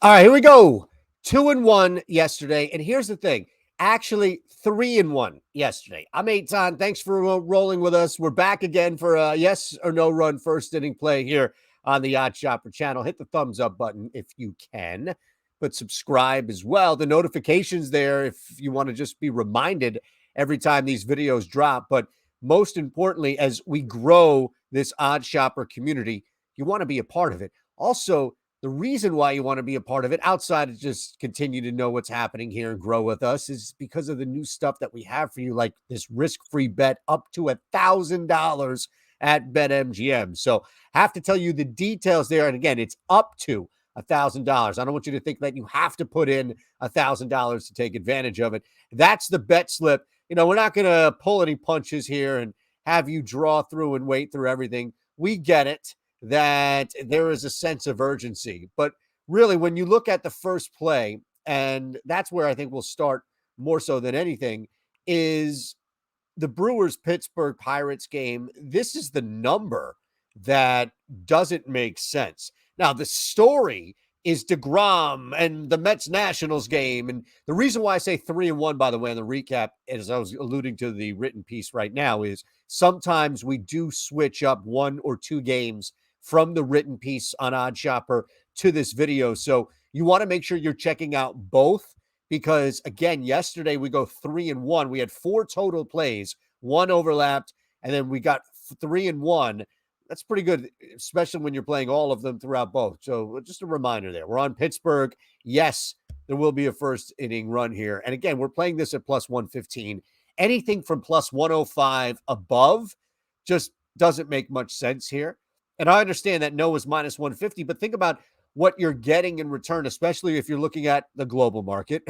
All right, here we go. 2-1 yesterday. And here's the thing. Actually, 3-1 yesterday. I'm Eytan. Thanks for rolling with us. We're back again for a yes or no run first inning play here on the Odd Shopper channel. Hit the thumbs up button if you can, but subscribe as well. The notifications there if you want to just be reminded every time these videos drop. But most importantly, as we grow this Odd Shopper community, you want to be a part of it. Also, the reason why you want to be a part of it, outside of just continue to know what's happening here and grow with us, is because of the new stuff that we have for you, like this risk-free bet up to $1,000 at BetMGM. So have to tell you the details there. And again, it's up to $1,000. I don't want you to think that you have to put in $1,000 to take advantage of it. That's the bet slip. You know, we're not going to pull any punches here and have you draw through and wait through everything. We get it that there is a sense of urgency. But really, when you look at the first play, and that's where I think we'll start more so than anything, is the Brewers-Pittsburgh Pirates game. This is the number that doesn't make sense. Now, the story is DeGrom and the Mets Nationals game. And the reason why I say 3-1, by the way, in the recap, as I was alluding to the written piece right now, is sometimes we do switch up one or two games from the written piece on Odd Shopper to this video. So you want to make sure you're checking out both because, again, yesterday we go 3-1. We had 4 total plays, 1 overlapped, and then we got 3-1. That's pretty good, especially when you're playing all of them throughout both. So just a reminder there. We're on Pittsburgh. Yes, there will be a first inning run here. And again, we're playing this at plus 115. Anything from plus 105 above just doesn't make much sense here. And I understand that no is minus 150, but think about what you're getting in return, especially if you're looking at the global market.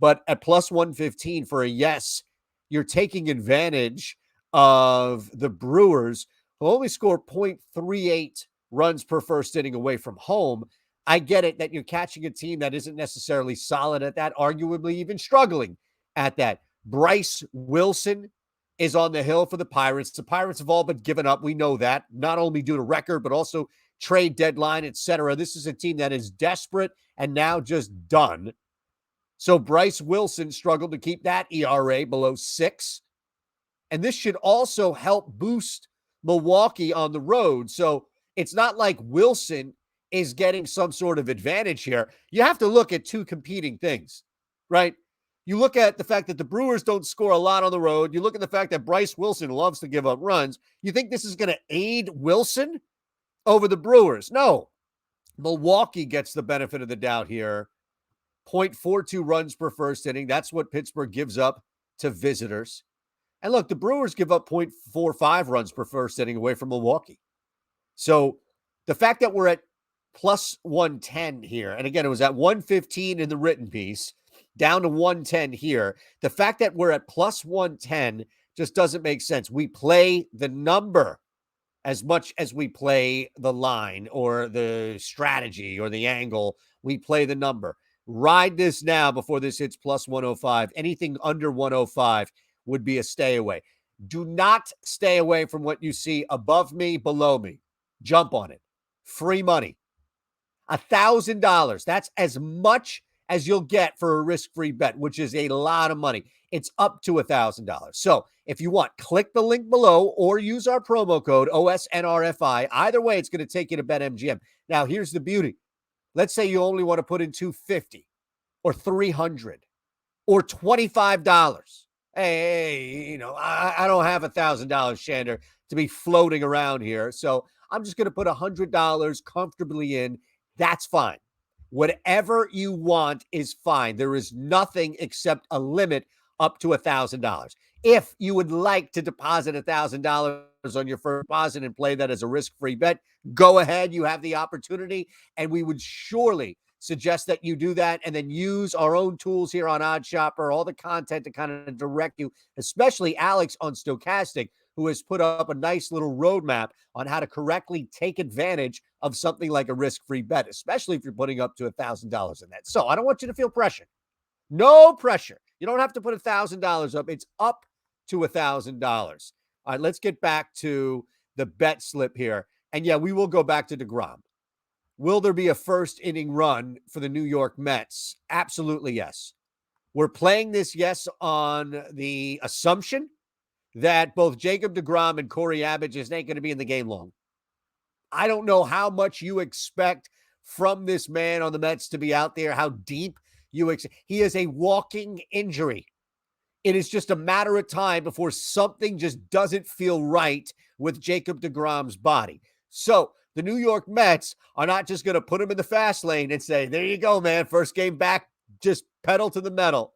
But at plus 115 for a yes, you're taking advantage of the Brewers, who only score 0.38 runs per first inning away from home. I get it that you're catching a team that isn't necessarily solid at that, arguably even struggling at that. Bryce Wilson is on the hill for the Pirates. The Pirates have all but given up. We know that, not only due to record, but also trade deadline, etc. This is a team that is desperate and now just done. So Bryce Wilson struggled to keep that ERA below 6. And this should also help boost Milwaukee on the road. So it's not like Wilson is getting some sort of advantage here. You have to look at two competing things, right? You look at the fact that the Brewers don't score a lot on the road. You look at the fact that Bryce Wilson loves to give up runs. You think this is going to aid Wilson over the Brewers? No. Milwaukee gets the benefit of the doubt here. 0.42 runs per first inning. That's what Pittsburgh gives up to visitors. And look, the Brewers give up 0.45 runs per first inning away from Milwaukee. So the fact that we're at plus 110 here, and again, it was at 115 in the written piece, down to 110 here. The fact that we're at plus 110 just doesn't make sense. We play the number as much as we play the line or the strategy or the angle. We play the number. Ride this now before this hits plus 105. Anything under 105 would be a stay away. Do not stay away from what you see above me, below me. Jump on it. Free money. $1,000. That's as much as you'll get for a risk-free bet, which is a lot of money. It's up to $1,000. So if you want, click the link below or use our promo code OSNRFI. Either way, it's going to take you to BetMGM. Now, here's the beauty. Let's say you only want to put in $250 or $300 or $25. Hey, you know, I don't have $1,000, Shander, to be floating around here. So I'm just going to put $100 comfortably in. That's fine. Whatever you want is fine. There is nothing except a limit up to $1,000. If you would like to deposit $1,000 on your first deposit and play that as a risk-free bet, go ahead. You have the opportunity, and we would surely suggest that you do that and then use our own tools here on Odd Shopper, all the content to kind of direct you, especially Alex on Stochastic, who has put up a nice little roadmap on how to correctly take advantage of something like a risk-free bet, especially if you're putting up to $1,000 in that. So I don't want you to feel pressure. No pressure. You don't have to put $1,000 up. It's up to $1,000. All right, let's get back to the bet slip here. And yeah, we will go back to DeGrom. Will there be a first inning run for the New York Mets? Absolutely, yes. We're playing this yes on the assumption that both Jacob deGrom and Corey Abbott just ain't going to be in the game long. I don't know how much you expect from this man on the Mets to be out there, how deep he is a walking injury. It is just a matter of time before something just doesn't feel right with Jacob deGrom's body. So the New York Mets are not just going to put him in the fast lane and say, there you go, man, first game back, just pedal to the metal.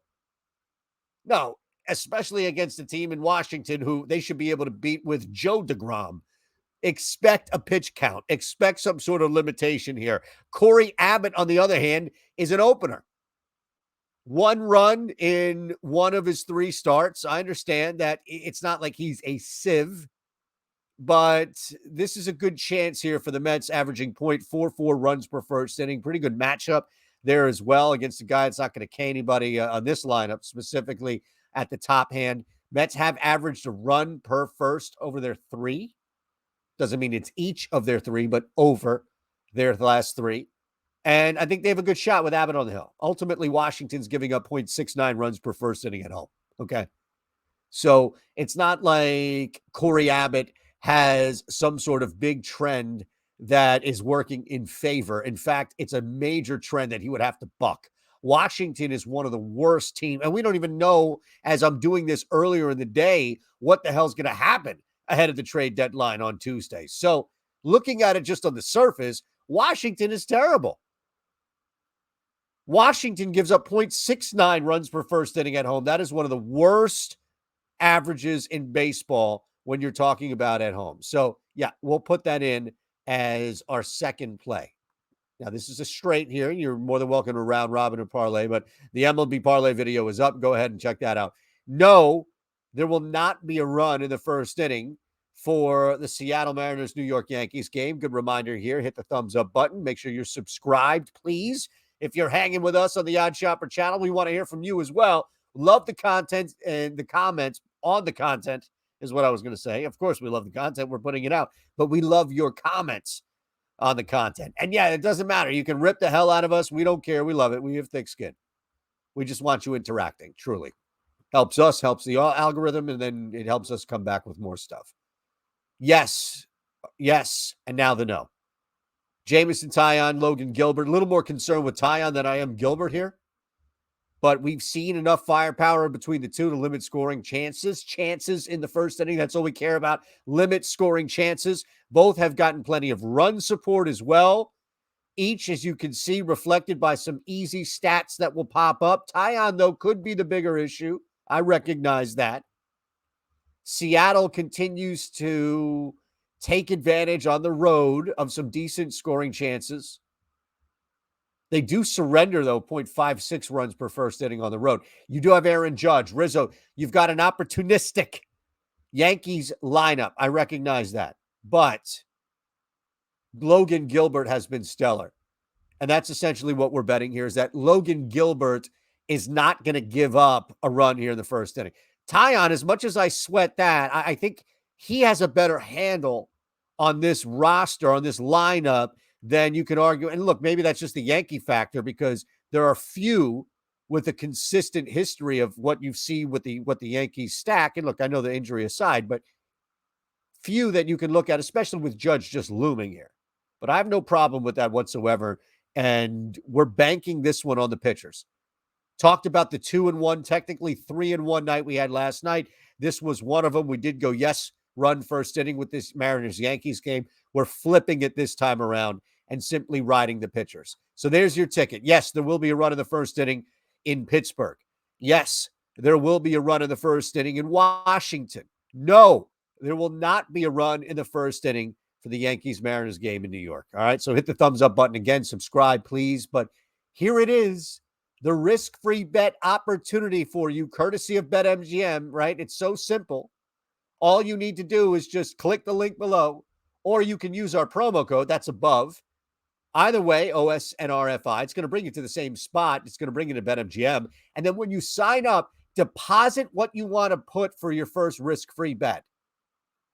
No, especially against a team in Washington who they should be able to beat with Joe deGrom. Expect a pitch count. Expect some sort of limitation here. Corey Abbott, on the other hand, is an opener. One run in one of his 3 starts. I understand that it's not like he's a sieve, but this is a good chance here for the Mets, averaging 0.44 runs per first inning. Pretty good matchup there as well against a guy that's not going to K anybody on this lineup, specifically at the top hand. Mets have averaged a run per first over their 3. Doesn't mean it's each of their 3, but over their last 3. And I think they have a good shot with Abbott on the hill. Ultimately, Washington's giving up 0.69 runs per first inning at home. Okay. So it's not like Corey Abbott has some sort of big trend that is working in favor. In fact, it's a major trend that he would have to buck. Washington is one of the worst teams, and we don't even know, as I'm doing this earlier in the day, what the hell's going to happen ahead of the trade deadline on Tuesday. So looking at it just on the surface, Washington is terrible. Washington gives up 0.69 runs per first inning at home. That is one of the worst averages in baseball when you're talking about at home. So, yeah, we'll put that in as our second play. Now, this is a straight here. You're more than welcome to round robin or parlay, but the MLB parlay video is up. Go ahead and check that out. No, there will not be a run in the first inning for the Seattle Mariners New York Yankees game. Good reminder here. Hit the thumbs up button. Make sure you're subscribed, please. If you're hanging with us on the Odd Shopper channel, we want to hear from you as well. Love the content and the comments on the content is what I was going to say. Of course, we love the content. We're putting it out, but we love your comments on the content. And yeah, it doesn't matter. You can rip the hell out of us. We don't care. We love it. We have thick skin. We just want you interacting, truly. Helps us, helps the algorithm, and then it helps us come back with more stuff. Yes, and now the no. Jameson Taillon, Logan Gilbert. A little more concerned with Taillon than I am Gilbert here. But we've seen enough firepower between the two to limit scoring chances. Chances in the first inning, that's all we care about. Limit scoring chances. Both have gotten plenty of run support as well. Each, as you can see, reflected by some easy stats that will pop up. Taillon, though, could be the bigger issue. I recognize that. Seattle continues to take advantage on the road of some decent scoring chances. They do surrender, though, 0.56 runs per first inning on the road. You do have Aaron Judge, Rizzo. You've got an opportunistic Yankees lineup. I recognize that. But Logan Gilbert has been stellar. And that's essentially what we're betting here, is that Logan Gilbert is not going to give up a run here in the first inning. Taillon, as much as I sweat that, I think he has a better handle on this roster, on this lineup, than you can argue. And look, maybe that's just the Yankee factor, because there are few with a consistent history of what you see with what the Yankees stack. And look, I know the injury aside, but few that you can look at, especially with Judge just looming here. But I have no problem with that whatsoever. And we're banking this one on the pitchers. Talked about the 2-1, technically 3-1 night we had last night. This was one of them. We did go yes run first inning with this Mariners-Yankees game. We're flipping it this time around and simply riding the pitchers. So there's your ticket. Yes, there will be a run in the first inning in Pittsburgh. Yes, there will be a run in the first inning in Washington. No, there will not be a run in the first inning for the Yankees-Mariners game in New York. All right, so hit the thumbs up button again. Subscribe, please. But here it is. The risk-free bet opportunity for you, courtesy of BetMGM, right? It's so simple. All you need to do is just click the link below, or you can use our promo code that's above. Either way, OSNRFI, it's going to bring you to the same spot. It's going to bring you to BetMGM. And then when you sign up, deposit what you want to put for your first risk-free bet.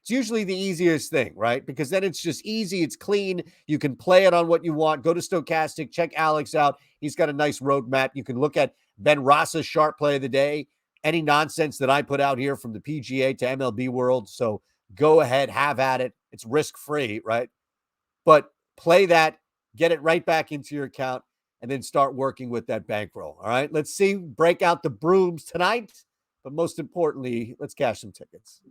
It's usually the easiest thing, right? Because then it's just easy. It's clean. You can play it on what you want. Go to Stochastic. Check Alex out. He's got a nice roadmap. You can look at Ben Ross's sharp play of the day, any nonsense that I put out here from the PGA to MLB world. So go ahead, have at it. It's risk-free, right? But play that, get it right back into your account, and then start working with that bankroll. All right, let's see, break out the brooms tonight. But most importantly, let's cash some tickets.